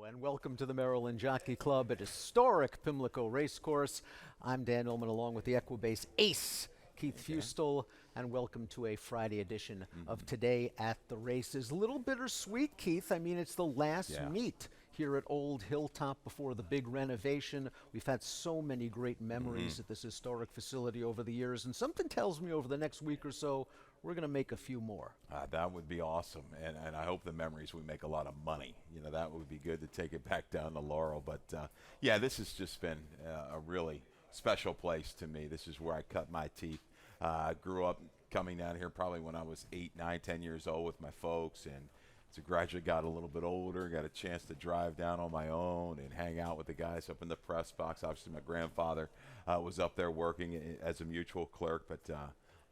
And welcome to the Maryland Jockey Club at historic Pimlico Racecourse. I'm Dan Ullman along with the Equibase ace, Keith Fustel, and welcome to a Friday edition of Today at the Races. A little bittersweet, Keith. I mean, it's the last meet here at Old Hilltop before the big renovation. We've had so many great memories at this historic facility over the years, and something tells me over the next week or so, we're going to make a few more. That would be awesome, and I hope the memories, we make a lot of money. You know, that would be good to take it back down to Laurel. But, yeah, this has just been a really special place to me. This is where I cut my teeth. I grew up coming down here probably when I was 8, 9, 10 years old with my folks, and as I gradually got a little bit older, got a chance to drive down on my own and hang out with the guys up in the press box. Obviously, my grandfather was up there working as a mutual clerk, but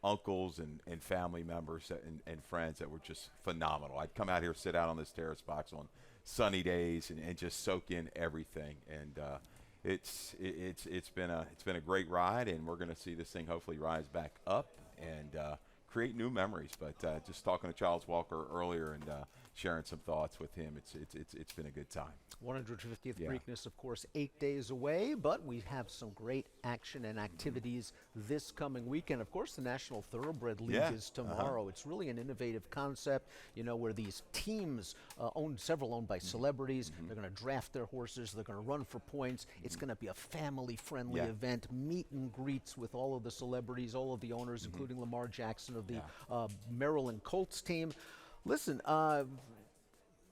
uncles and family members and friends that were just phenomenal. I'd come out here, sit out on this terrace box on sunny days and just soak in everything. And it's been a great ride, and we're going to see this thing hopefully rise back up and create new memories. But just talking to Charles Walker earlier and sharing some thoughts with him, it's been a good time. 150th Preakness, of course, 8 days away, but we have some great action and activities this coming weekend. Of course, the National Thoroughbred League is tomorrow. It's really an innovative concept, you know, where these teams, several owned by celebrities, they're going to draft their horses, they're going to run for points. It's going to be a family-friendly event, meet and greets with all of the celebrities, all of the owners, including Lamar Jackson of the Maryland Colts team. Listen,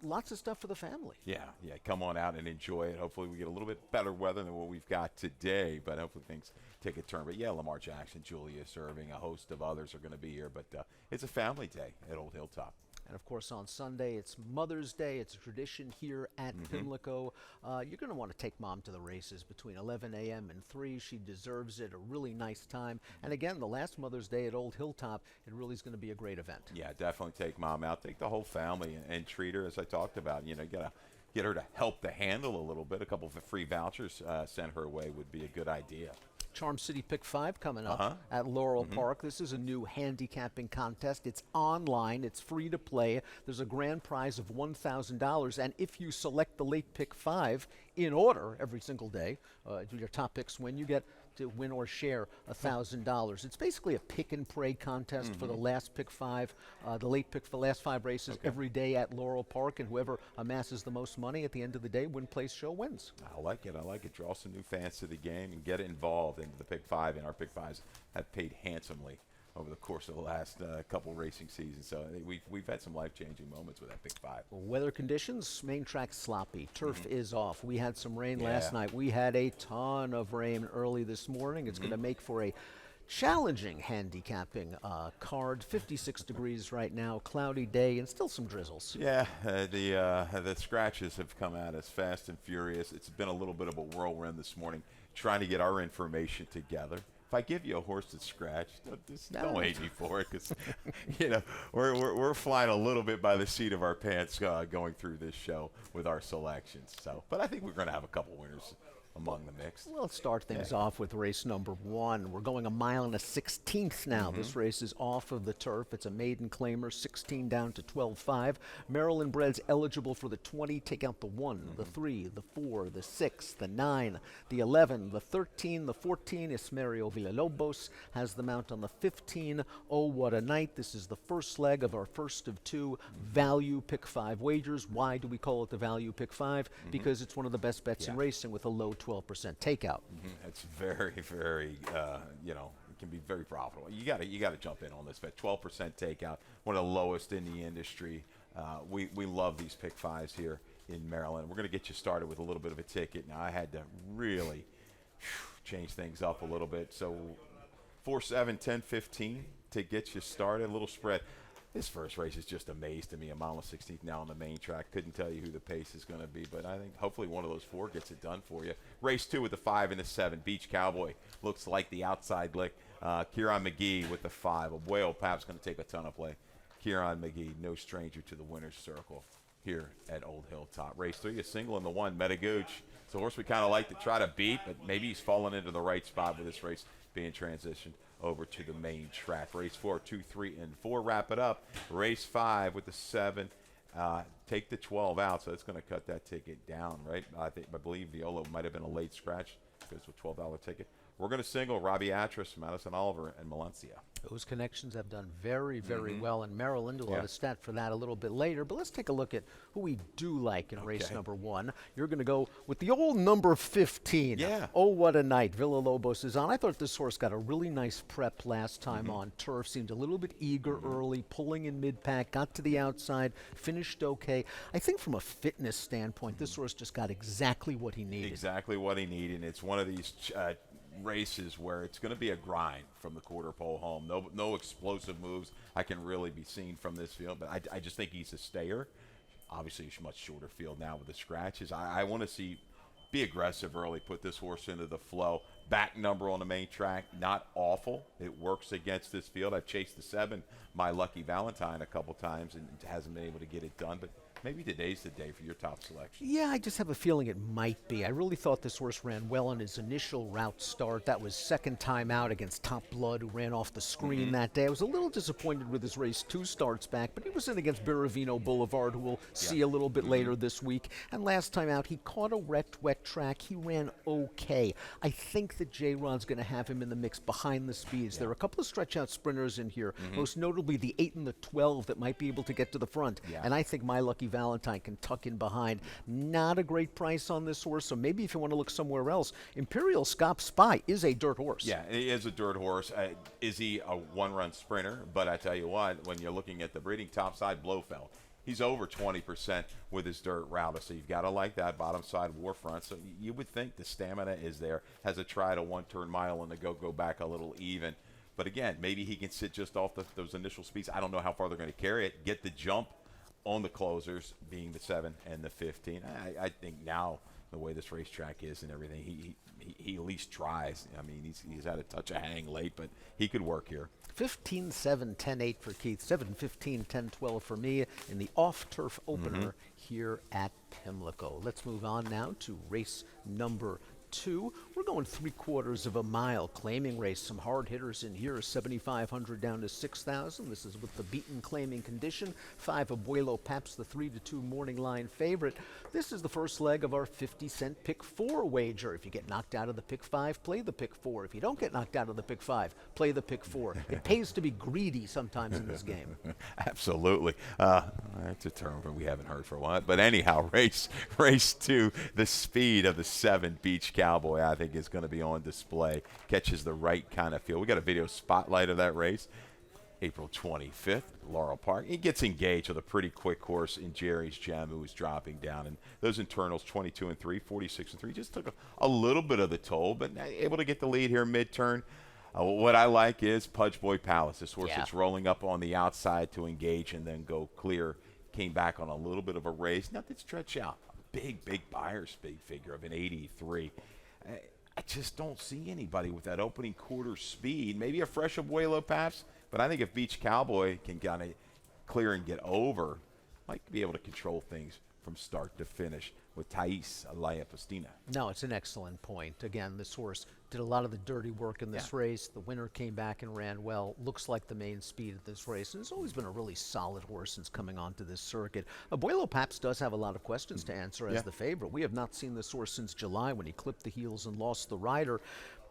lots of stuff for the family. Yeah, come on out and enjoy it. Hopefully we get a little bit better weather than what we've got today, but hopefully things take a turn. But yeah, Lamar Jackson, Julius Erving, a host of others are going to be here, but it's a family day at Old Hilltop. And of course, on Sunday, it's Mother's Day. It's a tradition here at Pimlico. You're going to want to take Mom to the races between 11 a.m. and 3. She deserves it, a really nice time. And again, the last Mother's Day at Old Hilltop, it really is going to be a great event. Yeah, definitely take Mom out. Take the whole family and treat her, as I talked about. You know, you got to get her to help the handle a little bit. A couple of free vouchers sent her way would be a good idea. Charm City Pick 5 coming up at Laurel Park. This is a new handicapping contest. It's online. It's free to play. There's a grand prize of $1,000. And if you select the late pick 5 in order every single day, your top picks win, you get to win or share $1,000. It's basically a pick and pray contest for the last pick 5, the late pick for the last 5 races every day at Laurel Park, and whoever amasses the most money at the end of the day, win, place, show wins. I like it. Draw some new fans to the game and get involved into the pick 5, and our pick 5s have paid handsomely over the course of the last couple racing seasons. So we've had some life-changing moments with that pick 5. Weather conditions, main track sloppy. Turf is off. We had some rain last night. We had a ton of rain early this morning. It's going to make for a challenging handicapping card. 56 degrees right now, cloudy day, and still some drizzles. Yeah, the scratches have come out as fast and furious. It's been a little bit of a whirlwind this morning trying to get our information together. If I give you a horse that's scratched, don't hate me for it, because you know we're flying a little bit by the seat of our pants going through this show with our selections. So, but I think we're going to have a couple winners among the mix. Well, let's start things off with race number 1. We're going 1 1/16 now. This race is off of the turf. It's a maiden claimer, 16 down to 12.5. Maryland breds eligible for the 20. Take out the 1, the 3, the 4, the 6, the 9, the 11, the 13, the 14. Esmerio Villalobos has the mount on the 15. Oh, what a night. This is the first leg of our first of 2 value pick 5 wagers. Why do we call it the value pick 5? Because it's one of the best bets in racing with a low 12% takeout. It's very, very, you know, it can be very profitable. You got to jump in on this bet. 12% takeout, one of the lowest in the industry. We love these pick 5s here in Maryland. We're going to get you started with a little bit of a ticket. Now, I had to really change things up a little bit. So 4, 7, 10, 15 to get you started, a little spread. This first race is just a maze to me. 1 1/16 now on the main track. Couldn't tell you who the pace is going to be, but I think hopefully one of those 4 gets it done for you. Race 2 with the 5 and the 7. Beach Cowboy looks like the outside lick. Kieran McGee with the 5. Abuelo Pap's going to take a ton of play. Kieran McGee, no stranger to the winner's circle here at Old Hilltop. Race 3, a single in the 1. Metagooch. It's a horse we kind of like to try to beat, but maybe he's fallen into the right spot with this race being transitioned over to the main track. Race 4, 2, 3, and 4 wrap it up. Race 5 with the 7 Take the 12 out, so it's going to cut that ticket down, right? I believe Viola might have been a late scratch. Goes with a $12 ticket. We're going to single Robbie Atras, Madison Oliver, and Malencia. Those connections have done very, very well in Maryland. We'll have a stat for that a little bit later. But let's take a look at who we do like in race number 1. You're going to go with the old number 15. Yeah. Oh, what a night. Villalobos is on. I thought this horse got a really nice prep last time on turf. Seemed a little bit eager early, pulling in mid-pack, got to the outside, finished okay. I think from a fitness standpoint, this horse just got exactly what he needed. Exactly what he needed. And it's one of these races where it's going to be a grind from the quarter pole home. No explosive moves I can really be seen from this field, but I just think he's a stayer. Obviously, it's a much shorter field now with the scratches. I want to see be aggressive early, put this horse into the flow. Back number on the main track, not awful. It works against this field. I've chased the 7, My Lucky Valentine, a couple times and hasn't been able to get it done, but maybe today's the day for your top selection. Yeah, I just have a feeling it might be. I really thought this horse ran well on his initial route start. That was second time out against Top Blood, who ran off the screen that day. I was a little disappointed with his race 2 starts back, but he was in against Biravino Boulevard, who we'll see a little bit later this week. And last time out, he caught a wet track. He ran okay. I think that J-Rod's going to have him in the mix behind the speeds. There are a couple of stretch-out sprinters in here, most notably the 8 and the 12 that might be able to get to the front. And I think My Lucky Valentine can tuck in behind. Not a great price on this horse, so maybe if you want to look somewhere else, Imperial Scop Spy is a dirt horse. Yeah, he is a dirt horse. Is he a one-run sprinter? But I tell you what, when you're looking at the breeding topside, Blofeld, he's over 20% with his dirt route. So you've got to like that bottom side war front. So you would think the stamina is there. Has a try to one-turn mile and the go back a little even. But again, maybe he can sit just off those initial speeds. I don't know how far they're going to carry it. Get the jump on the closers, being the 7 and the 15. I think now, the way this racetrack is and everything, he at least tries. I mean, he's had a touch of hang late, but he could work here. 15-7, 10-8 for Keith, 7-15, 10-12 for me in the off-turf opener here at Pimlico. Let's move on now to race number 2. We're going 3/4 of a mile, claiming race. Some hard hitters in here, 7,500 down to 6,000. This is with the beaten claiming condition. 5 Abuelo Paps, the 3-2 morning line favorite. This is the first leg of our 50-cent pick 4 wager. If you get knocked out of the pick 5, play the pick 4. If you don't get knocked out of the pick 5, play the pick 4. It pays to be greedy sometimes in this game. Absolutely. That's a term we haven't heard for a while. But anyhow, race 2, the speed of the 7 Beach Cowboy, I think, is going to be on display. Catches the right kind of feel. We got a video spotlight of that race. April 25th, Laurel Park. He gets engaged with a pretty quick horse in Jerry's Gem, who was dropping down. And those internals, 22-3, 46-3, just took a little bit of the toll, but able to get the lead here mid-turn. What I like is Pudge Boy Palace. This horse that's rolling up on the outside to engage and then go clear. Came back on a little bit of a race. Nothing stretch out. Big buyer's big figure of an 83. I just don't see anybody with that opening quarter speed. Maybe a fresh Abuelo Paps, but I think if Beach Cowboy can kind of clear and get over, might be able to control things from start to finish with Thais Alaya Pastina. No, it's an excellent point. Again, this horse did a lot of the dirty work in this race. The winner came back and ran well. Looks like the main speed of this race. And it's always been a really solid horse since coming onto this circuit. Abuelo Paps does have a lot of questions to answer as the favorite. We have not seen this horse since July when he clipped the heels and lost the rider.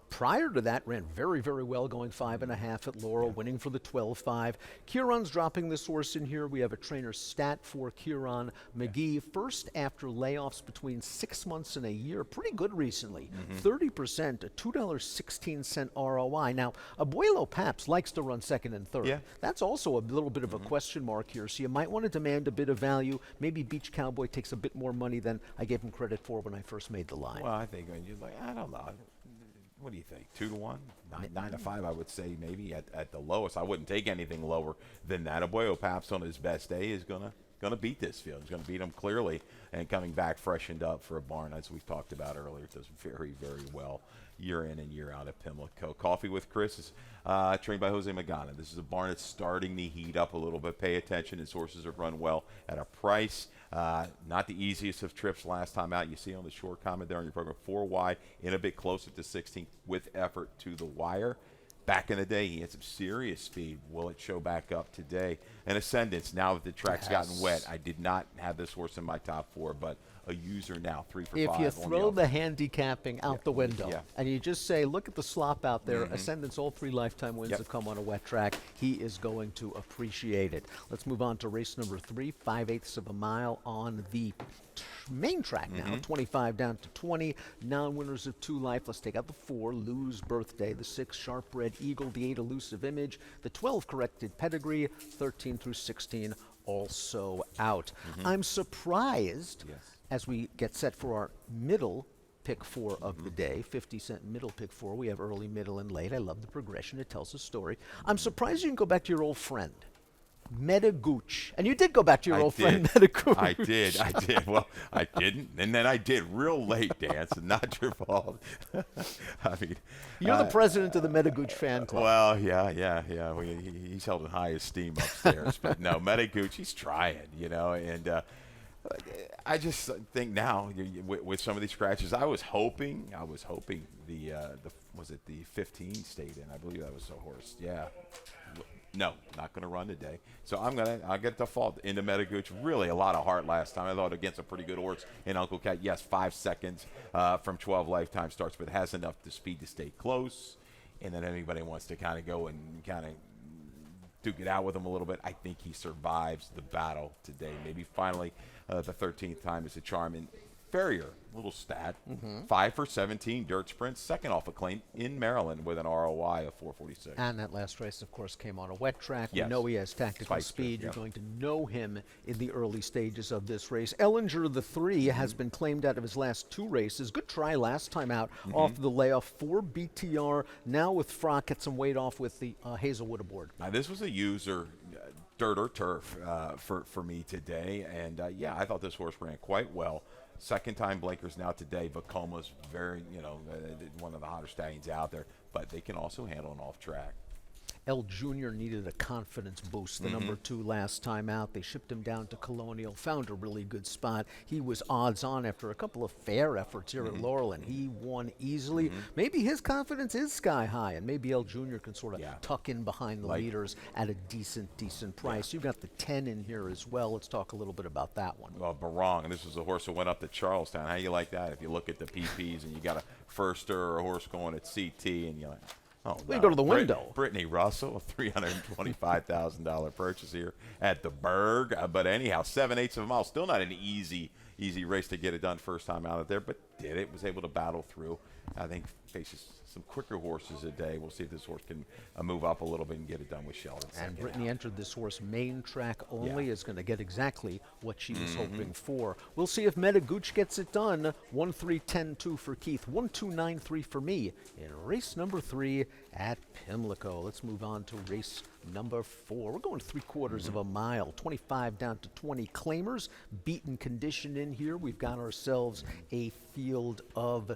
Prior to that, ran very, very well, going 5.5 at Laurel, winning for the 12-5. Kieran's dropping this horse in here. We have a trainer stat for Kieran McGee. First after layoffs between 6 months and a year. Pretty good recently. 30%, a $2.16 ROI. Now, Abuelo Paps likes to run second and third. That's also a little bit of a question mark here. So you might want to demand a bit of value. Maybe Beach Cowboy takes a bit more money than I gave him credit for when I first made the line. Well, I think when you're like, I don't know. What do you think? 2-1, 9-5, I would say maybe at the lowest. I wouldn't take anything lower than that. Abuelo Paps on his best day is gonna beat this field. He's gonna beat him clearly, and coming back freshened up for a barn, as we've talked about earlier. It does very, very well year in and year out at Pimlico. Coffee with Chris is trained by Jose Magana. This is a barn that's starting to heat up a little bit. Pay attention. His horses have run well at a price. Not the easiest of trips last time out. You see on the short comment there on your program, 4 wide, in a bit closer to 16 with effort to the wire. Back in the day, he had some serious speed. Will it show back up today? And Ascendance, now that the track's gotten wet, I did not have this horse in my top 4, but a user now, 3 for 5. If you throw the handicapping out the window Yeah. and you just say, look at the slop out there, Ascendance, all 3 lifetime wins Yep. have come on a wet track, he is going to appreciate it. Let's move on to race number 3, 5/8 of a mile on the main track now, 25 down to 20, non-winners of 2 life. Let's take out the 4, Lou's Birthday, the 6, Sharp Red Eagle, the 8, Elusive Image, the 12, Corrected Pedigree, 13 through 16 also out. I'm surprised as we get set for our middle pick 4 of the day, 50-cent middle pick 4. We have early, middle, and late. I love the progression. It tells a story. I'm surprised you can go back to your old friend, Metagooch. And you did go back to your old friend, Metagooch. I did. Well, I didn't. And then I did real late, Dan, so not your fault. I mean, You're the president of the Metagooch fan club. well, yeah. He's held in high esteem upstairs. But no, Metagooch, he's trying, and I just think now with some of these scratches, I was hoping the was it the 15 stayed in? I believe that was the horse. Yeah. No, not going to run today. So I'll get default into Metagooch. Really a lot of heart last time. I thought against a pretty good horse in Uncle Cat. Yes, 5 seconds from 12 lifetime starts, but has enough to speed to stay close. And then anybody wants to kind of go and kind of duke it out with him a little bit. I think he survives the battle today. Maybe finally the 13th time is a charm. And Farrier, little stat, 5 for 17 dirt sprints, second off a claim in Maryland with an ROI of 446. And that last race, of course, came on a wet track. Yes. We know he has tactical Spiked speed. it, You're yeah. going to know him in the early stages of this race. Ellinger, the 3, has been claimed out of his last 2 races. Good try last time out off the layoff. 4 BTR. Now with Frock, get some weight off with the Hazelwood aboard. Now, this was a user dirt or turf for me today. And, I thought this horse ran quite well. Second time Blankers now today. Vacoma's very, one of the hotter stallions out there. But they can also handle an off track. L Jr. needed a confidence boost, the number 2 last time out. They shipped him down to Colonial, found a really good spot. He was odds on after a couple of fair efforts here at Laurel, and he won easily. Maybe his confidence is sky high, and maybe L Jr. can sort of tuck in behind the leaders at a decent price. You've got the 10 in here as well. Let's talk a little bit about that one. Well, Barong, and this was a horse that went up to Charlestown. How you like that? If you look at the PPs and you got a firster or a horse going at CT, and you're like, oh, Well, you go to the window. Brittany Russell, a $325,000 purchase here at the Berg. But anyhow, 7/8 of a mile. Still not an easy race to get it done first time out of there, but did it. Was able to battle through. I think faces some quicker horses today. We'll see if this horse can move up a little bit and get it done with Sheldon. And Brittany entered this horse main track only, is going to get exactly what she was hoping for. We'll see if Metagooch gets it done. 1-3-10-2 for Keith, 1-2-9-3 for me in race number 3 at Pimlico. Let's move on to race number 4. We're going 3/4 of a mile, 25 down to 20 claimers. Beaten condition in here. We've got ourselves a field of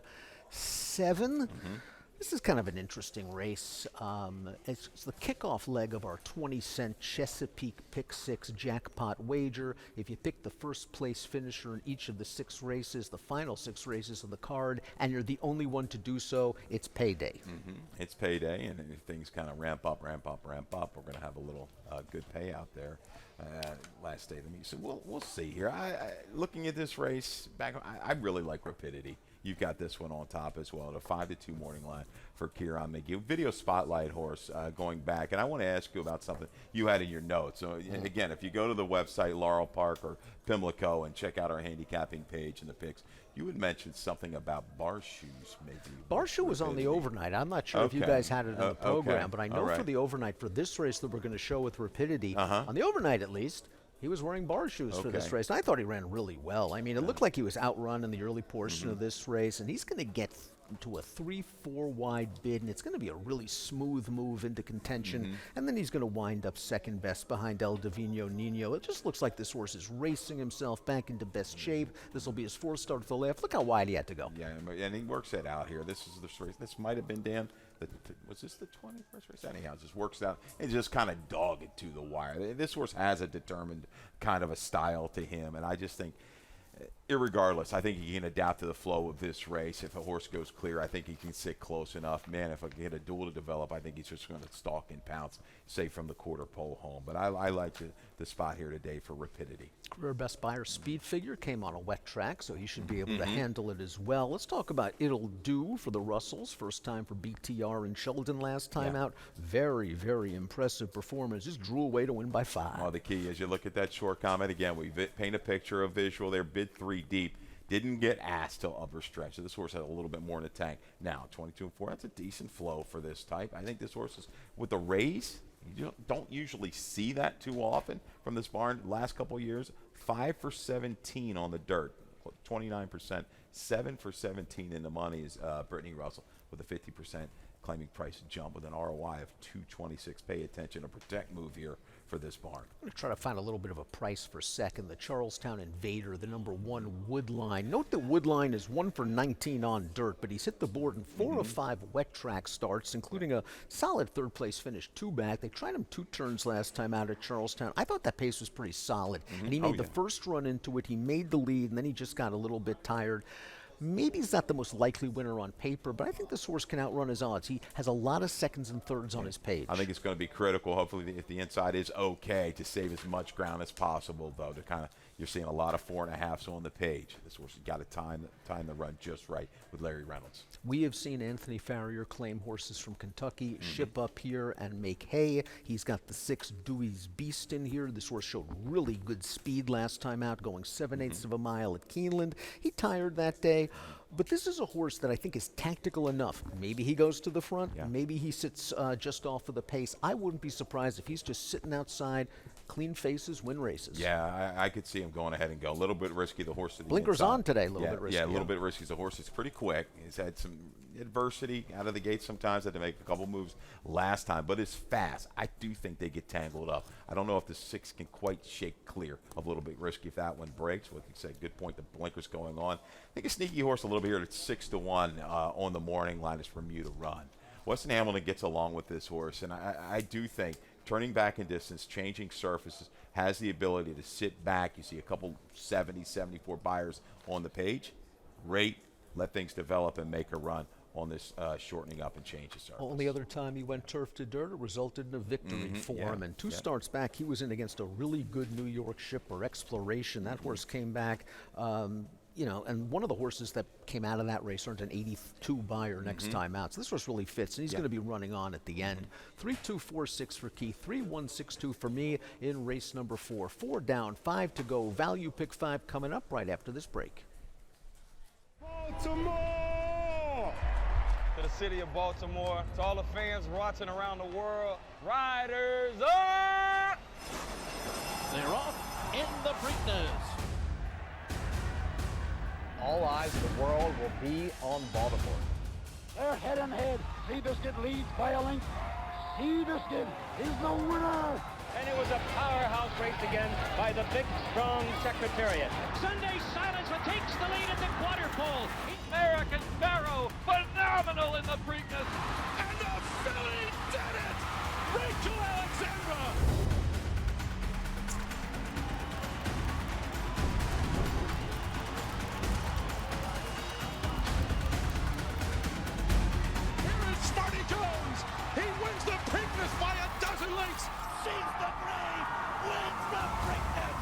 7. This is kind of an interesting race. It's the kickoff leg of our 20-cent Chesapeake Pick 6 jackpot wager. If you pick the first place finisher in each of the 6 races, the final 6 races of the card, and you're the only one to do so, it's payday. It's payday, and if things kind of ramp up, we're going to have a little good payout there last day of the meet. So we'll see here. Looking at this race, I really like Rapidity. You've got this one on top as well, the 5-2 morning line for Kieran McGee. Video spotlight horse going back. And I want to ask you about something you had in your notes. So, again, if you go to the website, Laurel Park or Pimlico, and check out our handicapping page and the picks, you had mentioned something about bar shoes, maybe. Bar shoe was on the overnight. I'm not sure if you guys had it in the program, but I know for the overnight, for this race that we're going to show with Rapidity, on the overnight at least, he was wearing bar shoes for this race. And I thought he ran really well. I mean, it looked like he was outrun in the early portion of this race, and he's going to get to a 3-4 wide bid, and it's going to be a really smooth move into contention. And then he's going to wind up second best behind El Divino Nino. It just looks like this horse is racing himself back into best shape. This will be his 4th start at the left. Look how wide he had to go. Yeah, and he works it out here. This is the race. This might have been, Dan, was this the 21st race? Anyhow, it just works out and just kind of dog it to the wire. This horse has a determined kind of a style to him, and I just think irregardless, I think he can adapt to the flow of this race. If a horse goes clear, I think he can sit close enough. Man, if I can get a duel to develop, I think he's just going to stalk and pounce, say, from the quarter pole home. But I like the spot here today for rapidity. Career best Buyer speed figure came on a wet track, so he should be able to handle it as well. Let's talk about It'll Do for the Russells. First time for BTR and Sheldon last time out. Very, very impressive performance. Just drew away to win by 5. Well, the key is you look at that short comment again. We paint a picture, a visual there, bid 3 deep. Didn't get asked till upper stretch. So this horse had a little bit more in the tank. Now, 22 and 4, that's a decent flow for this type. I think this horse is, with the raise, you don't usually see that too often from this barn. Last couple of years, 5 for 17 on the dirt, 29%. 7 for 17 in the money is Brittany Russell with a 50% claiming price jump with an ROI of 226. Pay attention, a protect move here for this barn. I'm going to try to find a little bit of a price for second. The Charlestown Invader, the number 1 Woodline. Note that Woodline is 1 for 19 on dirt, but he's hit the board in 4 of 5 wet track starts, including a solid third place finish, 2 back. They tried him 2 turns last time out at Charlestown. I thought that pace was pretty solid, and he made the first run into it. He made the lead, and then he just got a little bit tired. Maybe he's not the most likely winner on paper, but I think this horse can outrun his odds. He has a lot of seconds and thirds on his page. I think it's going to be critical, hopefully, if the inside is okay, to save as much ground as possible, though, to kind of, you're seeing a lot of 4.5s on the page. This horse has got to time the run just right with Larry Reynolds. We have seen Anthony Farrier claim horses from Kentucky, ship up here and make hay. He's got the 6 Dewey's Beast in here. This horse showed really good speed last time out, going 7/8 of a mile at Keeneland. He tired that day. But this is a horse that I think is tactical enough. Maybe he goes to the front. Maybe he sits just off of the pace. I wouldn't be surprised if he's just sitting outside, clean faces, win races. Yeah, I could see him going ahead and go. A little bit risky, the horse to the Blinkers inside. on today, a little bit risky. Yeah, a little bit risky. The horse is pretty quick. He's had some adversity out of the gate sometimes, had to make a couple moves last time, but it's fast. I do think they get tangled up. I don't know if the 6 can quite shake clear of a little bit risky if that one breaks. What you said, good point, the blinkers going on. I think a sneaky horse a little bit here at 6-1 on the morning line is Bermuda Run. Weston Hamilton gets along with this horse, and I do think turning back in distance, changing surfaces, has the ability to sit back. You see a couple 70, 74 buyers on the page. Rate, let things develop and make a run on this shortening up and change the surface. Only other time he went turf to dirt, it resulted in a victory for him. And 2 starts back, he was in against a really good New York shipper, Exploration. That horse came back, you know, and one of the horses that came out of that race earned an 82 buyer next time out. So this horse really fits, and he's going to be running on at the end. 3-2-4-6 for Keith, 3-1-6-2 for me in race number 4. 4 down, 5 to go. Value pick 5 coming up right after this break. Baltimore! To the city of Baltimore, to all the fans watching around the world, riders up! They're off in the Preakness. All eyes of the world will be on Baltimore. They're head and head. Seabiscuit leads by a length. Seabiscuit is the winner. And it was a powerhouse race again by the big, strong Secretariat. Sunday Silencer takes the lead at the quarter pole. American Pharaoh, phenomenal in the Preakness. And the filly did it! Rachel Alexandra! Here is Smarty Jones. He wins the Preakness by a dozen lengths. She's the brave, wins the Preakness.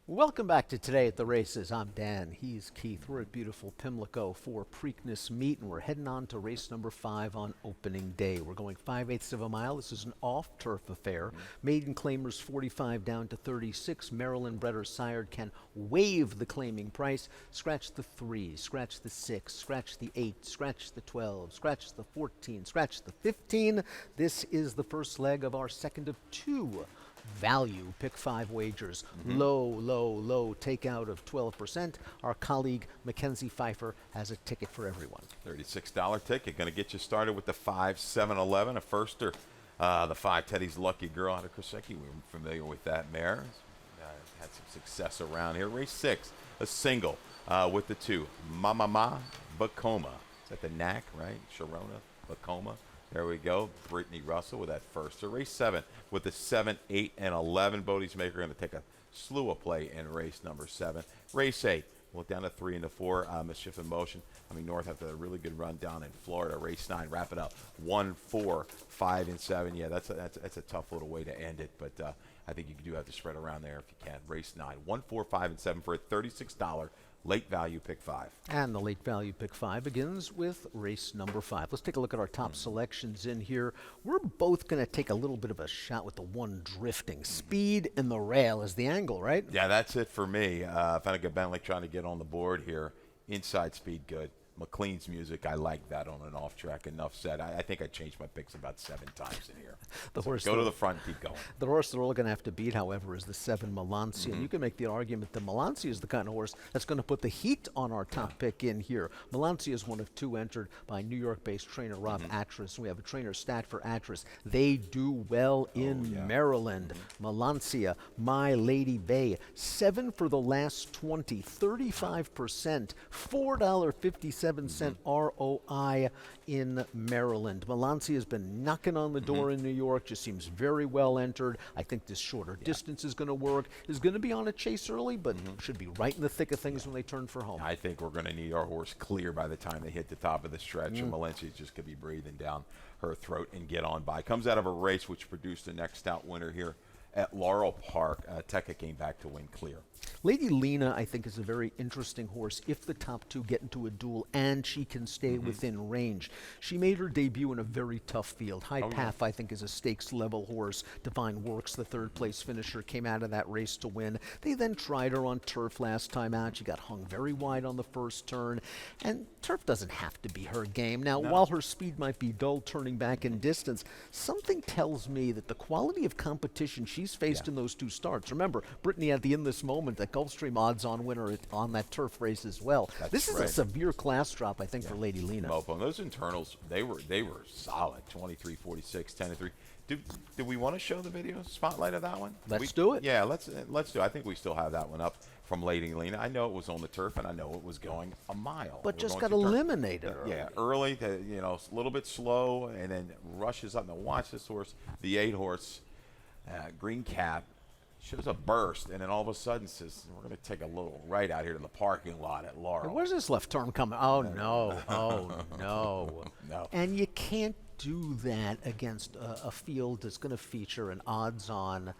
Welcome back to Today at the Races. I'm Dan. He's Keith. We're at beautiful Pimlico for Preakness meet, and we're heading on to race number 5 on opening day. We're going 5/8 of a mile. This is an off-turf affair. Maiden claimers 45 down to 36. Maryland Bredder Sired can waive the claiming price. Scratch the 3, scratch the 6, scratch the 8, scratch the 12, scratch the 14, scratch the 15. This is the first leg of our second of 2 value pick 5 wagers. Low takeout of 12%. Our colleague Mackenzie Pfeiffer has a ticket for everyone. $36 ticket, going to get you started with the 5-7-11, a firster. The 5 Teddy's Lucky Girl out of Krasicki. We're familiar with that mare. Had some success around here. Race 6, a single with the 2 Mama Bacoma. Is that the knack, right? Sharona Bacoma. There we go. Brittany Russell with that first. So race 7 with the 7, 8, and 11. Bodie's Maker going to take a slew of play in race number 7. Race 8, well, down to 3 and to 4, Mischief in Motion. North after a really good run down in Florida. Race 9, wrap it up 1, 4, 5, and 7. Yeah, that's a tough little way to end it, but I think you do have to spread around there if you can. Race 9, 1, 4, 5, and 7 for a $36 late value pick 5. And the late value pick 5 begins with race number 5. Let's take a look at our top selections in here. We're both going to take a little bit of a shot with the one drifting. Speed and the rail is the angle, right? Yeah, that's it for me. Fenneca Bentley trying to get on the board here. Inside speed, good. McLean's music, I like that on an off track. Enough said. I think I changed my picks about 7 times in here. The horse go to the front, keep going. The horse they're all going to have to beat, however, is the 7 Malancia. And you can make the argument that Malancia is the kind of horse that's going to put the heat on our top pick in here. Malancia is one of 2 entered by New York-based trainer Rob Atras. We have a trainer stat for Atras. They do well in Maryland. Malancia, My Lady Bay, 7 for the last 20, 35%, $4.57 ROI in Maryland. Malancia has been knocking on the door in New York, just seems very well entered. I think this shorter distance is going to work. Is going to be on a chase early, but should be right in the thick of things when they turn for home. I think we're going to need our horse clear by the time they hit the top of the stretch, and Malancia just could be breathing down her throat and get on by. Comes out of a race which produced the next out winner here at Laurel Park. Tekka came back to win clear. Lady Lena, I think, is a very interesting horse if the top 2 get into a duel and she can stay within range. She made her debut in a very tough field. High Path, I think, is a stakes-level horse. Divine Works, the 3rd-place finisher, came out of that race to win. They then tried her on turf last time out. She got hung very wide on the first turn, and turf doesn't have to be her game. Now, while her speed might be dull turning back in distance, something tells me that the quality of competition she's faced in those 2 starts. Remember, Brittany had the In This Moment, that Gulfstream odds-on winner on that turf race as well. This is a severe class drop, I think, for Lady Lena. Mopo. And those internals, they were solid. 23-46, 10-3. Do we want to show the video spotlight of that one? Let's do it. Yeah, let's do it. I think we still have that one up from Lady Lena. I know it was on the turf, and I know it was going a mile. But just got eliminated early. Yeah, early, a little bit slow, and then rushes up. Now watch this horse, the 8 horse, Green Cap, shows a burst, and then all of a sudden says, we're going to take a little right out here to the parking lot at Laurel. Where's this left turn coming? Oh, no. Oh, no. No. And you can't do that against a field that's going to feature an odds-on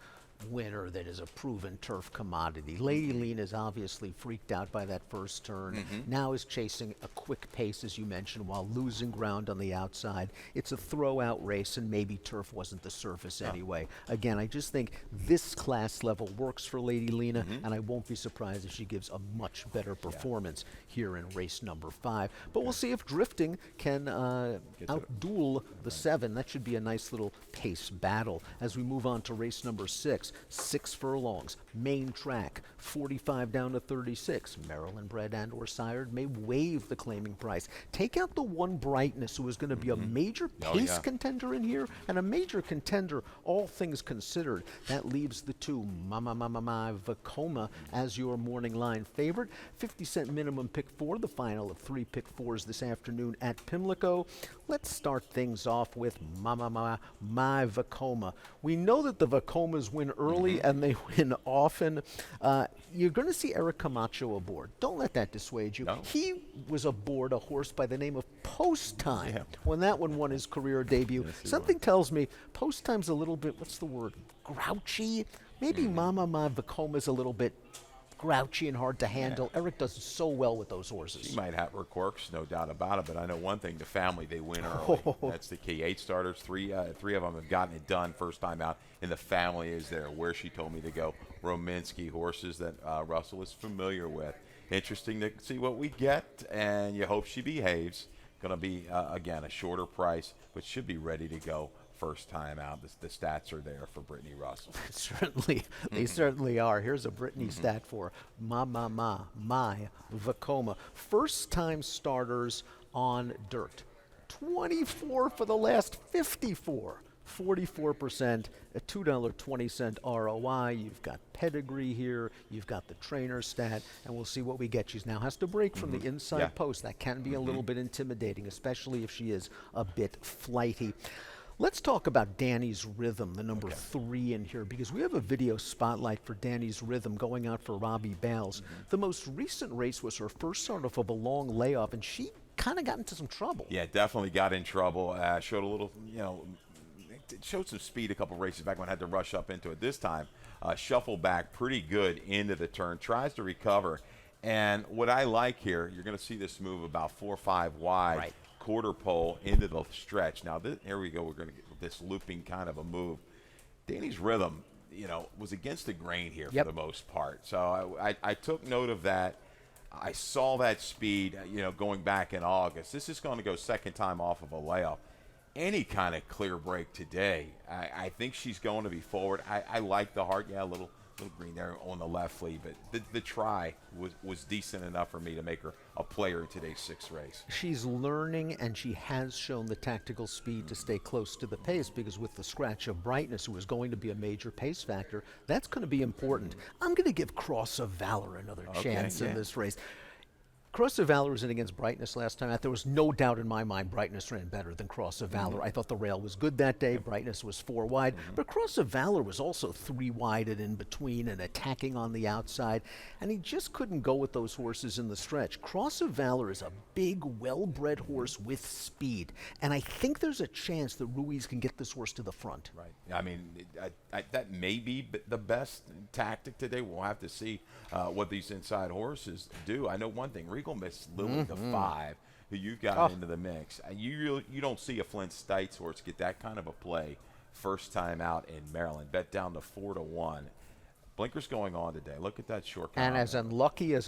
winner that is a proven turf commodity. Lady Lena is obviously freaked out by that first turn. Now is chasing a quick pace, as you mentioned, while losing ground on the outside. It's a throw-out race, and maybe turf wasn't the surface anyway. Again, I just think this class level works for Lady Lena, and I won't be surprised if she gives a much better performance here in race number 5. But we'll see if drifting can outduel the 7. That should be a nice little pace battle as we move on to race number 6. 6 furlongs, main track, 45 down to 36. Maryland bred and or sired may waive the claiming price. Take out the 1 Brightness, who is going to be a major pace contender in here and a major contender, all things considered. That leaves the 2 Vacoma as your morning line favorite. 50-cent minimum pick 4, the final of 3 pick 4s this afternoon at Pimlico. Let's start things off with My Vacoma. We know that the Vacomas win early and they win often. You're going to see Eric Camacho aboard. Don't let that dissuade you. No. He was aboard a horse by the name of Post Time when that one won his career debut. Something tells me Post Time's a little bit, what's the word, grouchy? Maybe My Vacoma's a little bit grouchy and hard to handle. Eric does so well with those horses. She might have her quirks, no doubt about it, but I know one thing, the family, they win early. That's the key. 8 starters, 3 of them have gotten it done first time out, and the family is there. Where she told me to go, Rominsky, horses that Russell is familiar with. Interesting to see what we get, and you hope she behaves. Going to be, again, a shorter price, but should be ready to go first time out. The stats are there for Brittany Russell. Certainly, they certainly are. Here's a Brittany stat for My Vacoma. First time starters on dirt. 24 for the last 54. 44%, a $2.20 ROI. You've got pedigree here. You've got the trainer stat, and we'll see what we get. She now has to break from the inside post. That can be a little bit intimidating, especially if she is a bit flighty. Let's talk about Danny's Rhythm, the number 3 in here, because we have a video spotlight for Danny's Rhythm going out for Robbie Bales. The most recent race was her first start off of a long layoff, and she kind of got into some trouble. Yeah, definitely got in trouble. Showed a little, it showed some speed a couple races back when I had to rush up into it. This time, shuffled back pretty good into the turn, tries to recover. And what I like here, you're going to see this move about 4 or 5 wide. Right. Quarter pole into the stretch. Now, here we go. We're going to get this looping kind of a move. Danny's Rhythm, was against the grain here for the most part. So I took note of that. I saw that speed, going back in August. This is going to go second time off of a layoff. Any kind of clear break today, I think she's going to be forward. I like the heart. Yeah, a little green there on the left flea, but the try was decent enough for me to make her a player in today's 6th race. She's learning, and she has shown the tactical speed to stay close to the pace, because with the scratch of Brightness, who is going to be a major pace factor, that's going to be important. I'm going to give Cross of Valor another chance in this race. Cross of Valor was in against Brightness last time out. There was no doubt in my mind Brightness ran better than Cross of Valor. I thought the rail was good that day. Brightness was 4 wide. But Cross of Valor was also 3 wide and in between and attacking on the outside. And he just couldn't go with those horses in the stretch. Cross of Valor is a big, well-bred horse with speed. And I think there's a chance that Ruiz can get this horse to the front. Right. I mean, that may be the best tactic today. We'll have to see what these inside horses do. I know one thing. Regal Miss Lily, the 5, who you've got into the mix. You don't see a Flint Stites horse get that kind of a play first time out in Maryland. Bet down to 4-1. Blinkers going on today. Look at that short count. And as unlucky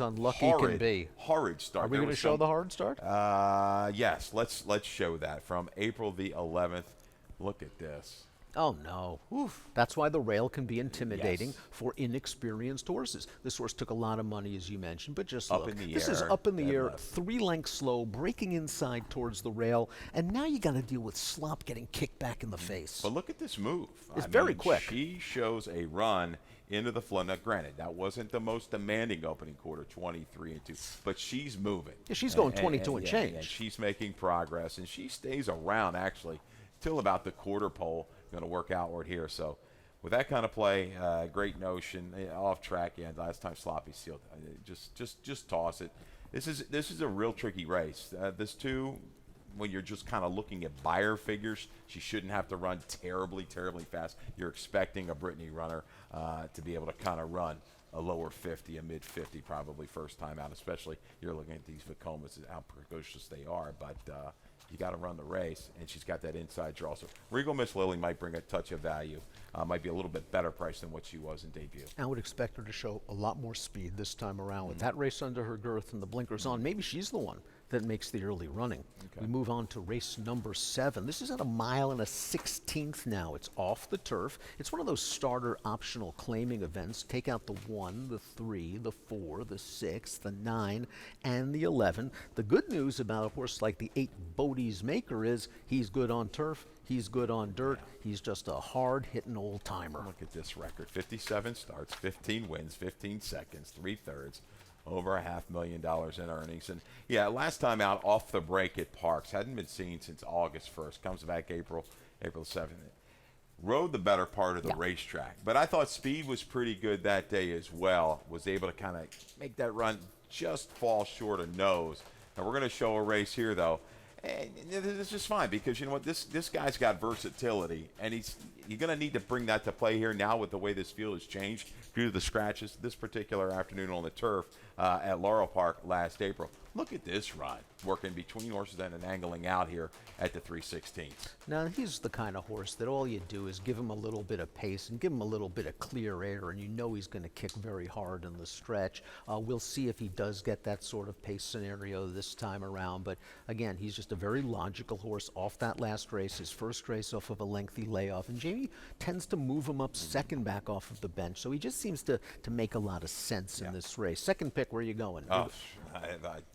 can be. Horrid start. Are we going to show the hard start? Yes. Let's show that from April the 11th. Look at this. Oh, no. Oof. That's why the rail can be intimidating for inexperienced horses. This horse took a lot of money, as you mentioned, but just up look. In the this air, is up in the air, left. 3 lengths slow, breaking inside towards the rail, and now you got to deal with slop getting kicked back in the face. But look at this move. It's very quick. She shows a run into the flow. Now, granted, that wasn't the most demanding opening quarter, 23-2, but she's moving. Yeah, she's going 22 and change. And she's making progress, and she stays around, actually, till about the quarter pole. Going to work outward here. So with that kind of play, great notion. Off track, last time sloppy sealed. Just toss it. This is a real tricky race. This too, when you're just kind of looking at buyer figures, she shouldn't have to run terribly fast. You're expecting a Brittany runner to be able to kind of run a lower 50, a mid 50 probably first time out, especially you're looking at these Vacomas, how precocious they are, but you got to run the race, and she's got that inside draw. So Regal Miss Lily might bring a touch of value, might be a little bit better price than what she was in debut. I would expect her to show a lot more speed this time around. With that race under her girth and the blinkers on, maybe she's the one that makes the early running. We move on to race number 7. This is at 1 1/16 now. It's off the turf. It's one of those starter optional claiming events. Take out the 1, the 3, the 4, the 6, the 9, and the 11. The good news about a horse like the 8 Bodie's Maker is he's good on turf, he's good on dirt, he's just a hard-hitting old-timer. Look at this record. 57 starts, 15 wins, 15 seconds, 3/3. Over $500,000 in earnings. And yeah, last time out off the break at Parks, hadn't been seen since August 1st. Comes back April 7th. Rode the better part of the racetrack. But I thought speed was pretty good that day as well. Was able to kind of make that run just fall short of nose. Now we're going to show a race here though. And this is fine because you know what, this guy's got versatility, and you're going to need to bring that to play here now with the way this field has changed due to the scratches this particular afternoon on the turf at Laurel Park last April. Look at this run, working between horses and an angling out here at the 3/16. Now, he's the kind of horse that all you do is give him a little bit of pace and give him a little bit of clear air, and you know he's going to kick very hard in the stretch. We'll see if he does get that sort of pace scenario this time around, but again, he's just a very logical horse off that last race, his first race off of a lengthy layoff, and Jamie tends to move him up second back off of the bench, so he just seems to make a lot of sense in this race. Second pick, where are you going?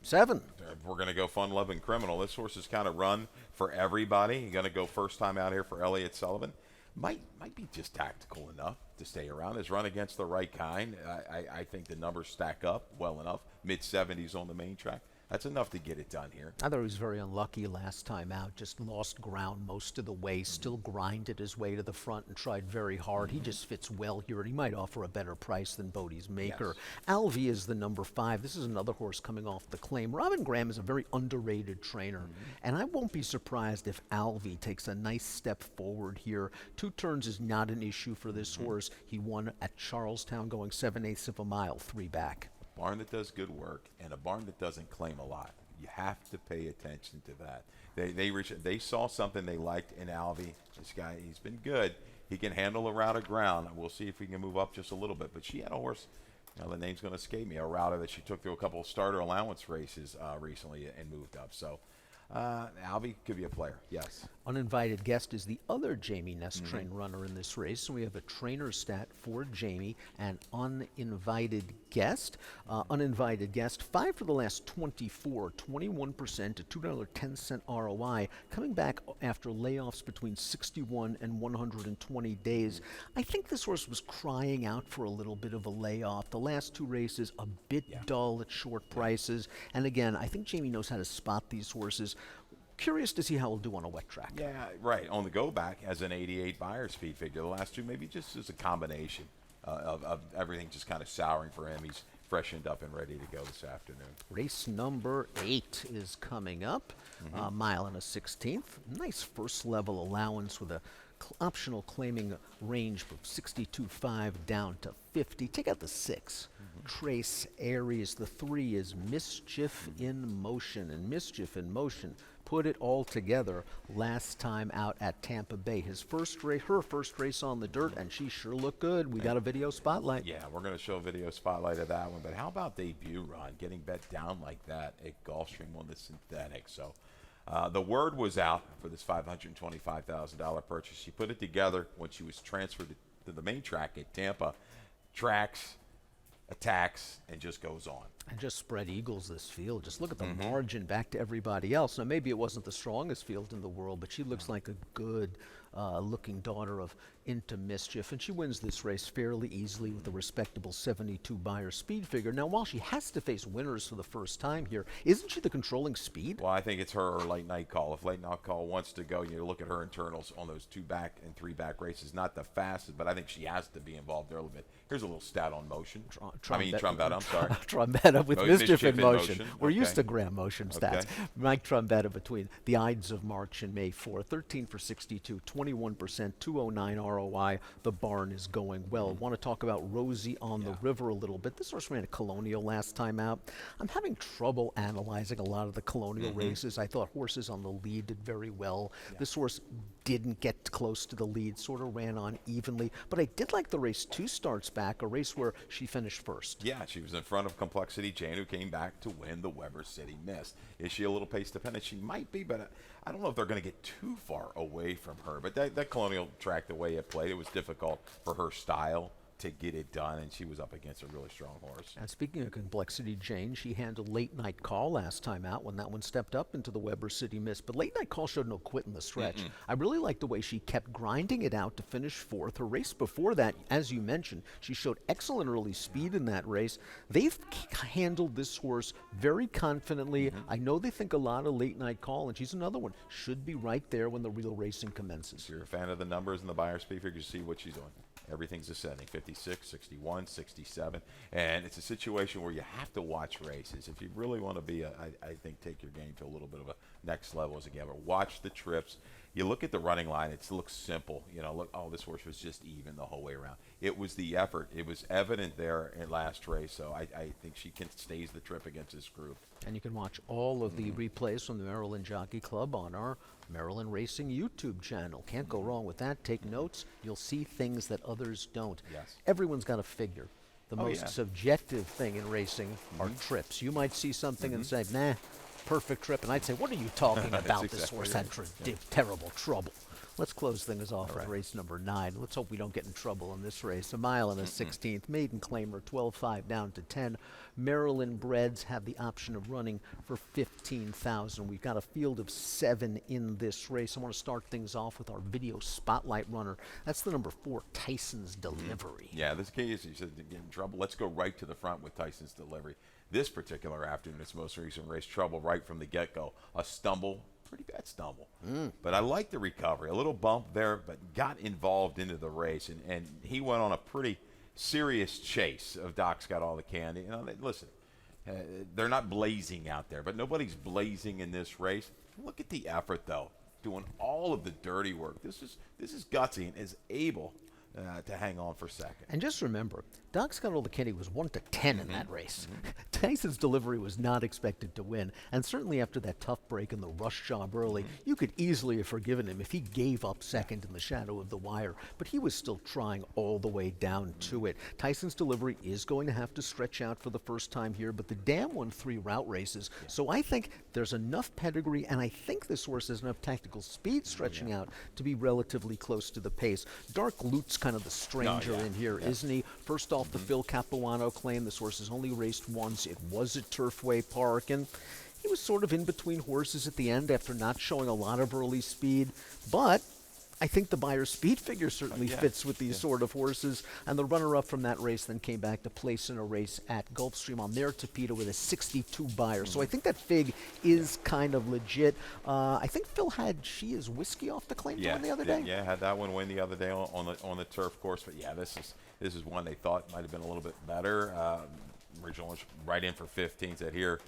7. We're going to go fun-loving criminal. This horse is kind of run for everybody. You're going to go first time out here for Elliott Sullivan. Might be just tactical enough to stay around. His run against the right kind. I think the numbers stack up well enough. Mid-70s on the main track. That's enough to get it done here. I thought he was very unlucky last time out. Just lost ground most of the way, still grinded his way to the front and tried very hard. He just fits well here, and he might offer a better price than Bodie's Maker. Alvy is the number 5. This is another horse coming off the claim. Robin Graham is a very underrated trainer, and I won't be surprised if Alvy takes a nice step forward here. 2 turns is not an issue for this horse. He won at Charlestown going 7/8 of a mile, 3 back. Barn that does good work and a barn that doesn't claim a lot. You have to pay attention to that. They saw something they liked in Alvy. This guy, he's been good. He can handle a route of ground. We'll see if he can move up just a little bit. But she had a horse, the name's going to escape me, a router that she took through a couple of starter allowance races recently and moved up. So Alvy could be a player, yes. Uninvited guest is the other Jamie Nestrain runner in this race. So we have a trainer stat for Jamie and uninvited guest. Uninvited guest, 5 for the last 24, 21% to $2.10 ROI, coming back after layoffs between 61 and 120 days. I think this horse was crying out for a little bit of a layoff. The last 2 races, a bit dull at short prices. And again, I think Jamie knows how to spot these horses. Curious to see how he'll do on a wet track. Yeah, right. On the go back as an 88 buyer speed figure. The last 2 maybe just as a combination of everything just kind of souring for him. He's freshened up and ready to go this afternoon. Race number 8 is coming up. A mile and a 16th. Nice first level allowance with a optional claiming range from 62.5 down to 50. Take out the 6. Trace Aries. The 3 is Mischief in Motion. And Mischief in Motion put it all together last time out at Tampa Bay. Her first race on the dirt, and she sure looked good. We got a video spotlight. Yeah, we're going to show a video spotlight of that one. But how about debut run? Getting bet down like that at Gulfstream on the synthetic. So the word was out for this $525,000 purchase. She put it together when she was transferred to the main track at Tampa. Tracks, attacks, and just goes on. And just spread eagles this field. Just look at the margin back to everybody else. Now, maybe it wasn't the strongest field in the world, but she looks like a good looking daughter of Into Mischief. And she wins this race fairly easily with a respectable 72 buyer speed figure. Now, while she has to face winners for the first time here, isn't she the controlling speed? Well, I think it's her or Late Night Call. If Late Night Call wants to go, you look at her internals on those 2 back and 3 back races. Not the fastest, but I think she has to be involved there a little bit. Here's a little stat on Motion. Trombetta, I'm sorry. Trombetta with Mischief in Motion. We're Okay. used to Graham Motion stats. Okay. Mike Trombetta between the Ides of March and May 4, 13 for 62, 21%, 209 ROI. The barn is going well. Want to talk about Rosie on the River a little bit. This horse ran a Colonial last time out. I'm having trouble analyzing a lot of the Colonial races. I thought horses on the lead did very well. This horse didn't get close to the lead, sort of ran on evenly. But I did like the race 2 starts back, a race where she finished first. Yeah, she was in front of Complexity Jane, who came back to win the Weber City Miss. Is she a little pace dependent? She might be, but I don't know if they're going to get too far away from her. But that Colonial track, the way it played, it was difficult for her style to get it done, and she was up against a really strong horse. And speaking of Complexity Jane, she handled Late Night Call last time out when that one stepped up into the Weber City Miss. But Late Night Call showed no quit in the stretch. I really liked the way she kept grinding it out to finish 4th. Her race before that, as you mentioned, she showed excellent early speed in that race. They've handled this horse very confidently. I know they think a lot of Late Night Call, and she's another one. Should be right there when the real racing commences. If you're a fan of the numbers and the buyer speed figures, see what she's doing. Everything's ascending, 56, 61, 67. And it's a situation where you have to watch races. If you really want to be, I think, take your game to a little bit of a next level as a gambler. Watch the trips. You look at the running line, it looks simple. Look, this horse was just even the whole way around. It was the effort. It was evident there in last race. So I think she can stays the trip against this group. And you can watch all of the replays from the Maryland Jockey Club on our Maryland Racing YouTube channel. Can't go wrong with that. Take notes. You'll see things that others don't. Yes. Everyone's got a figure. The most subjective thing in racing are trips. You might see something and say, nah, perfect trip. And I'd say, what are you talking about? This horse had terrible trouble. Let's close things off with race number 9. Let's hope we don't get in trouble in this race. A mile and a 16th. Maiden Claimer, 12.5 down to 10. Maryland Breds have the option of running for 15,000. We've got a field of 7 in this race. I want to start things off with our video spotlight runner. That's the number 4, Tyson's Delivery. Yeah, this case, you said to get in trouble. Let's go right to the front with Tyson's Delivery. This particular afternoon, its most recent race, trouble right from the get-go. A stumble. Pretty bad stumble. But I like the recovery. A little bump there, but got involved into the race. And he went on a pretty serious chase of Doc's Got All the Candy. You know, listen, they're not blazing out there, but nobody's blazing in this race. Look at the effort, though, doing all of the dirty work. This is gutsy and is able to hang on for second. And just remember, Doc's Got All the Candy was 1 to 10 in that race. Tyson's Delivery was not expected to win, and certainly after that tough break in the rush job early, you could easily have forgiven him if he gave up second in the shadow of the wire, but he was still trying all the way down to it. Tyson's Delivery is going to have to stretch out for the first time here, but the dam won 3 route races, so I think there's enough pedigree, and I think this horse has enough tactical speed stretching out to be relatively close to the pace. Dark Lute's kind of the stranger in here, isn't he? First off, the Phil Capuano claim. This horse has only raced once. It was at Turfway Park, and he was sort of in between horses at the end after not showing a lot of early speed, but I think the Buyer's speed figure certainly fits with these sort of horses, and the runner-up from that race then came back to place in a race at Gulfstream on their Topita with a 62 Buyer. So I think that fig is kind of legit. I think Phil had She Is Whiskey off the claim to win the other day. Yeah, had that one win the other day on the turf course. But yeah, this is one they thought might have been a little bit better. Original was right in for 15. Said here,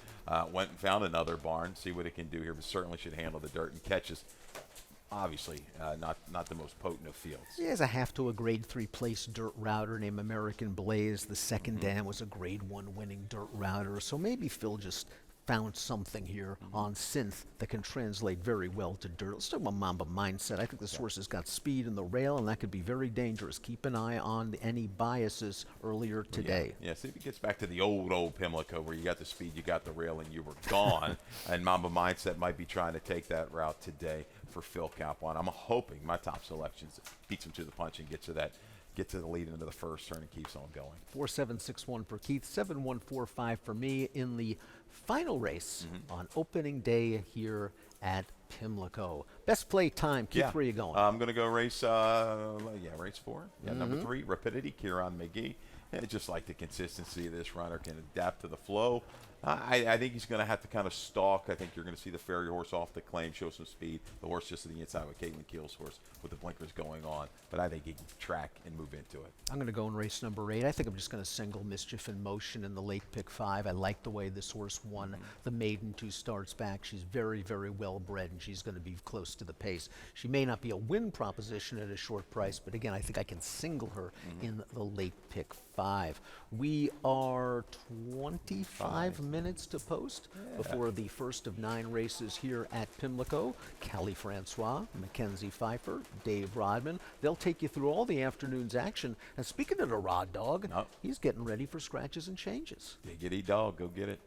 went and found another barn, see what it can do here, but certainly should handle the dirt and catches. Obviously, not the most potent of fields. He has a half to a grade 3 place dirt router named American Blaze. The second dam was a grade 1 winning dirt router. So maybe Phil just found something here on synth that can translate very well to dirt. Let's talk about Mamba Mindset. I think this horse has got speed in the rail, and that could be very dangerous. Keep an eye on any biases earlier today. Yeah, see if he gets back to the old Pimlico where you got the speed, you got the rail, and you were gone. And Mamba Mindset might be trying to take that route today for Phil Capuano. I'm hoping my top selections beats him to the punch and get to the lead into the first turn and keeps on going. 4.761 for Keith, 7.145 for me in the final race on opening day here at Pimlico. Best play time, Keith, where are you going? I'm going to go race 4. Yeah, number 3, Rapidity, Kieran McGee. And just like the consistency of this runner, can adapt to the flow. I think he's going to have to kind of stalk. I think you're going to see the Ferry horse off the claim, show some speed. The horse just to the inside with Caitlin Keel's horse with the blinkers going on. But I think he can track and move into it. I'm going to go in race number 8. I think I'm just going to single Mischief in Motion in the late pick 5. I like the way this horse won the maiden 2 starts back. She's very, very well bred, and she's going to be close to the pace. She may not be a win proposition at a short price, but again, I think I can single her in the late pick 5. We are 25 minutes to post before the first of 9 races here at Pimlico. Callie Francois, Mackenzie Pfeiffer, Dave Rodman. They'll take you through all the afternoon's action. And speaking of the Rod Dog, he's getting ready for scratches and changes. Giggity dog, go get it.